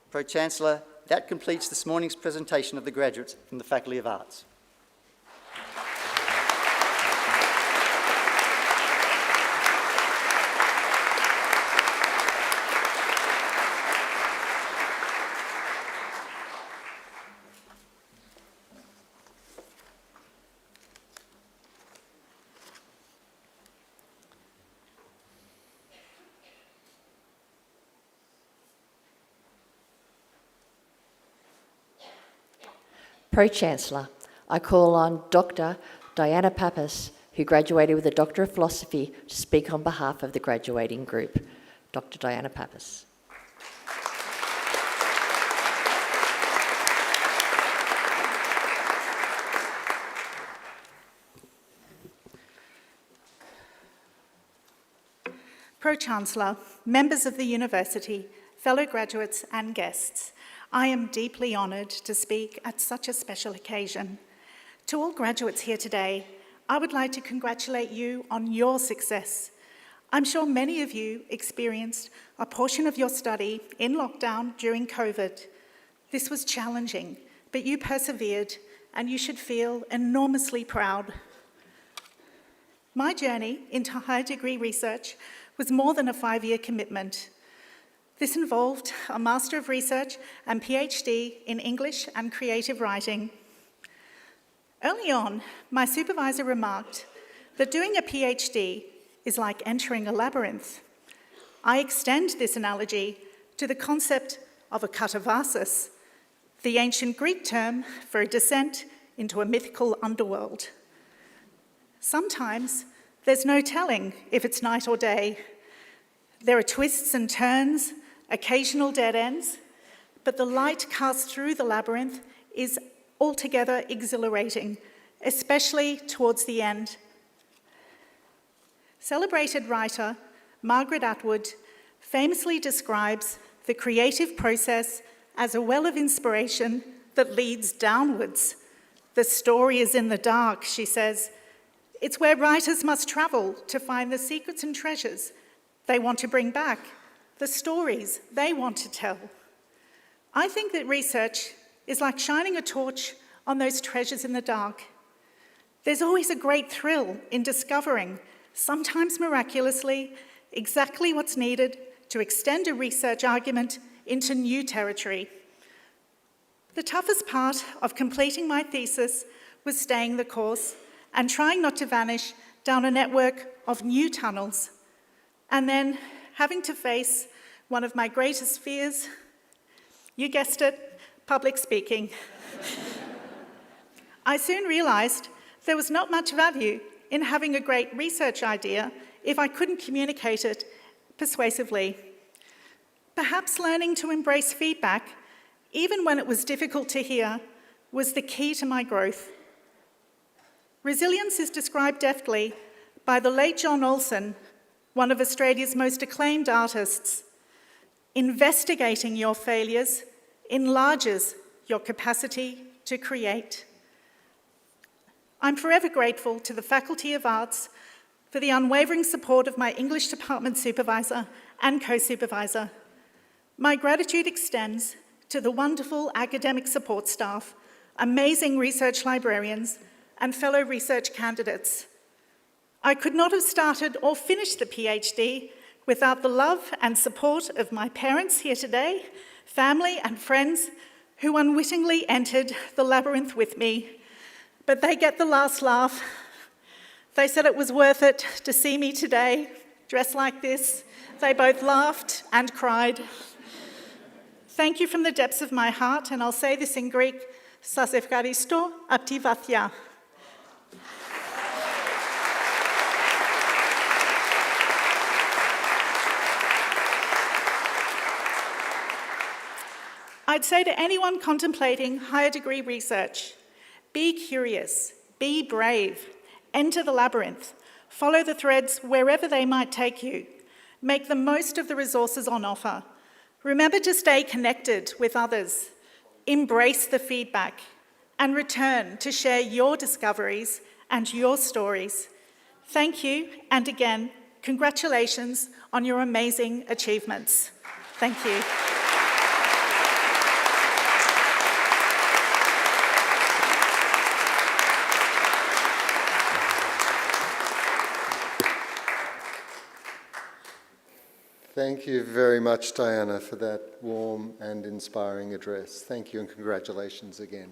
Pro-Chancellor, that completes this morning's presentation of the graduates from the Faculty of Arts. Pro-Chancellor, I call on Dr. Diana Pappas, who graduated with a Doctor of Philosophy, to speak on behalf of the graduating group. Dr. Diana Pappas. Pro-Chancellor, members of the University, fellow graduates and guests, I am deeply honoured to speak at such a special occasion. To all graduates here today, I would like to congratulate you on your success. I'm sure many of you experienced a portion of your study in lockdown during COVID. This was challenging, but you persevered, and you should feel enormously proud. My journey into higher degree research was more than a 5-year commitment. This involved a Master of Research and PhD in English and creative writing. Early on, my supervisor remarked that doing a PhD is like entering a labyrinth. I extend this analogy to the concept of a katavasis, the ancient Greek term for a descent into a mythical underworld. Sometimes there's no telling if it's night or day. There are twists and turns, occasional dead ends, but the light cast through the labyrinth is altogether exhilarating, especially towards the end. Celebrated writer Margaret Atwood famously describes the creative process as a well of inspiration that leads downwards, The story is in the dark, she says. It's where writers must travel to find the secrets and treasures they want to bring back, the stories they want to tell. I think that research is like shining a torch on those treasures in the dark. There's always a great thrill in discovering, sometimes miraculously, exactly what's needed to extend a research argument into new territory. The toughest part of completing my thesis was staying the course and trying not to vanish down a network of new tunnels, and then having to face one of my greatest fears, you guessed it, public speaking. I soon realised there was not much value in having a great research idea if I couldn't communicate it persuasively. Perhaps learning to embrace feedback, even when it was difficult to hear, was the key to my growth. Resilience is described deftly by the late John Olsen, one of Australia's most acclaimed artists. Investigating your failures enlarges your capacity to create. I'm forever grateful to the Faculty of Arts for the unwavering support of my English department supervisor and co-supervisor. My gratitude extends to the wonderful academic support staff, amazing research librarians, and fellow research candidates. I could not have started or finished the PhD without the love and support of my parents here today, family and friends who unwittingly entered the labyrinth with me. But they get the last laugh. They said it was worth it to see me today, dressed like this. They both laughed and cried. Thank you from the depths of my heart, and I'll say this in Greek, Sas ευχαριστώ απ' τη βαθιά. I'd say to anyone contemplating higher degree research, be curious, be brave, enter the labyrinth, follow the threads wherever they might take you, make the most of the resources on offer. Remember to stay connected with others, embrace the feedback, and return to share your discoveries and your stories. Thank you, and again, congratulations on your amazing achievements. Thank you. Thank you very much, Diana, for that warm and inspiring address. Thank you and congratulations again.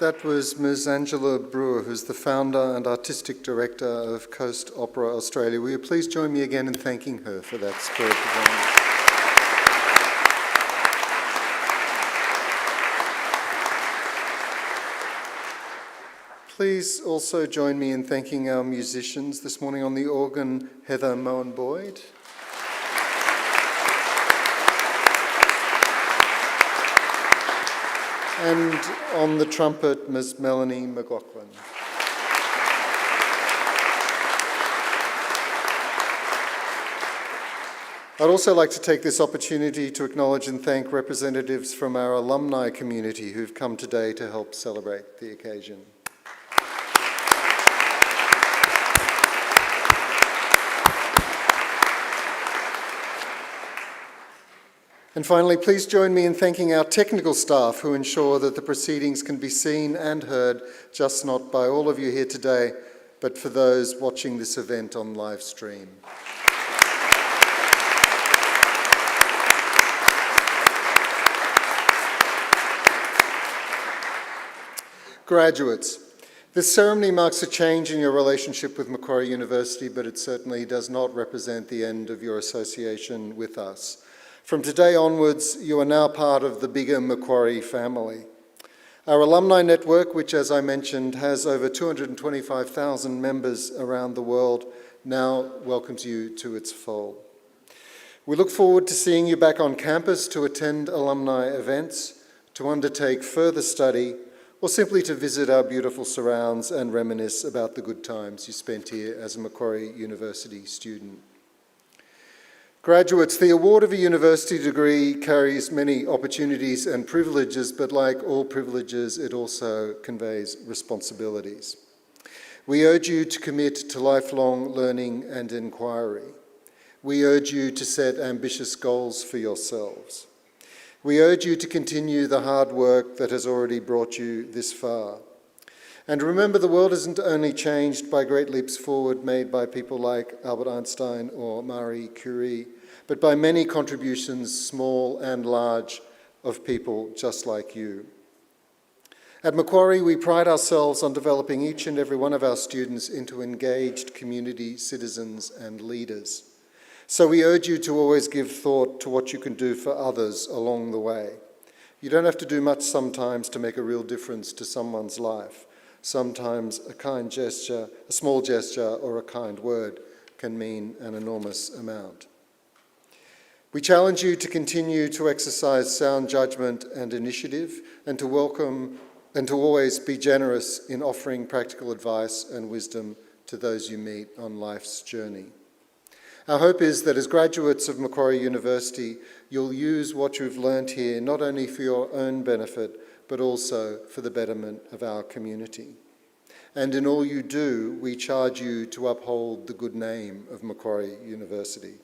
That was Ms. Angela Brewer, who's the founder and artistic director of Coast Opera Australia. Will you please join me again in thanking her for that superb performance? Please also join me in thanking our musicians. This morning on the organ, Heather Moen-Boyd. And on the trumpet, Ms. Melanie McLaughlin. I'd also like to take this opportunity to acknowledge and thank representatives from our alumni community who've come today to help celebrate the occasion. And finally, please join me in thanking our technical staff who ensure that the proceedings can be seen and heard, just not by all of you here today, but for those watching this event on live stream. Graduates, this ceremony marks a change in your relationship with Macquarie University, but it certainly does not represent the end of your association with us. From today onwards, you are now part of the bigger Macquarie family. Our alumni network, which as I mentioned has over 225,000 members around the world, now welcomes you to its fold. We look forward to seeing you back on campus to attend alumni events, to undertake further study, or simply to visit our beautiful surrounds and reminisce about the good times you spent here as a Macquarie University student. Graduates, the award of a university degree carries many opportunities and privileges, but like all privileges, it also conveys responsibilities. We urge you to commit to lifelong learning and inquiry. We urge you to set ambitious goals for yourselves. We urge you to continue the hard work that has already brought you this far. And remember, the world isn't only changed by great leaps forward made by people like Albert Einstein or Marie Curie, but by many contributions, small and large, of people just like you. At Macquarie, we pride ourselves on developing each and every one of our students into engaged community citizens and leaders. So we urge you to always give thought to what you can do for others along the way. You don't have to do much sometimes to make a real difference to someone's life. Sometimes a kind gesture, a small gesture, or a kind word can mean an enormous amount. We challenge you to continue to exercise sound judgment and initiative, and to welcome and to always be generous in offering practical advice and wisdom to those you meet on life's journey. Our hope is that as graduates of Macquarie University, you'll use what you've learnt here not only for your own benefit, but also for the betterment of our community. And in all you do, we charge you to uphold the good name of Macquarie University.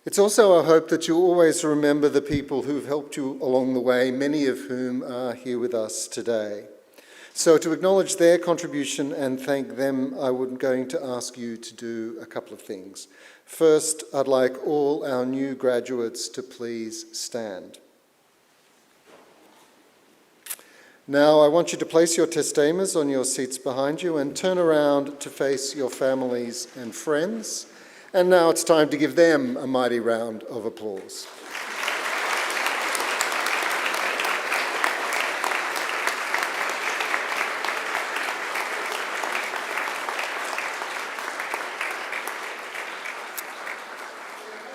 It's also our hope that you'll always remember the people who've helped you along the way, many of whom are here with us today. So to acknowledge their contribution and thank them, I'm going to ask you to do a couple of things. First, I'd like all our new graduates to please stand. Now, I want you to place your testamers on your seats behind you and turn around to face your families and friends. And now it's time to give them a mighty round of applause.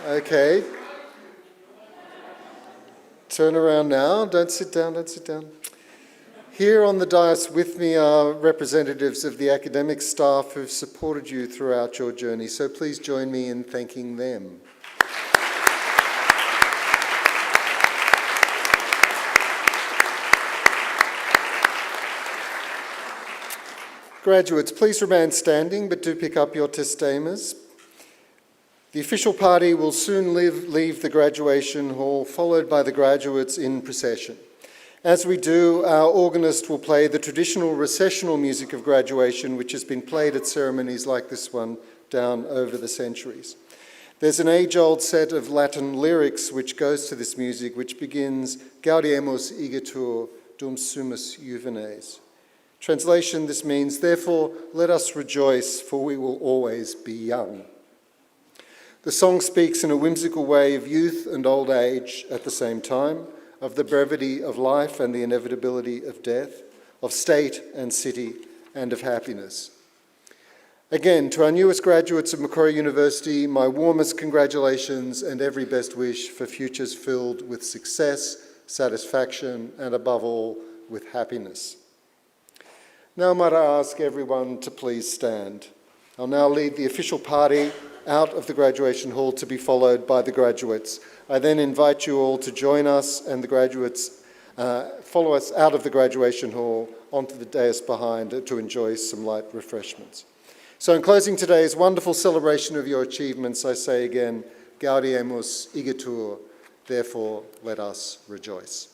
Okay. Turn around now. Don't sit down, don't sit down. Here on the dais with me are representatives of the academic staff who've supported you throughout your journey, so please join me in thanking them. Graduates, please remain standing, but do pick up your testamers. The official party will soon leave the graduation hall, followed by the graduates in procession. As we do, our organist will play the traditional recessional music of graduation, which has been played at ceremonies like this one down over the centuries. There's an age-old set of Latin lyrics which goes to this music, which begins Gaudeamus igitur dum sumus juvenes. Translation, this means, therefore, let us rejoice, for we will always be young. The song speaks in a whimsical way of youth and old age at the same time, of the brevity of life and the inevitability of death, of state and city, and of happiness. Again, to our newest graduates of Macquarie University, my warmest congratulations and every best wish for futures filled with success, satisfaction, and above all, with happiness. Now might I ask everyone to please stand. I'll now lead the official party out of the graduation hall to be followed by the graduates. I then invite you all to join us and the graduates follow us out of the graduation hall onto the dais behind to enjoy some light refreshments. So in closing today's wonderful celebration of your achievements, I say again, Gaudiemus igitur, therefore let us rejoice.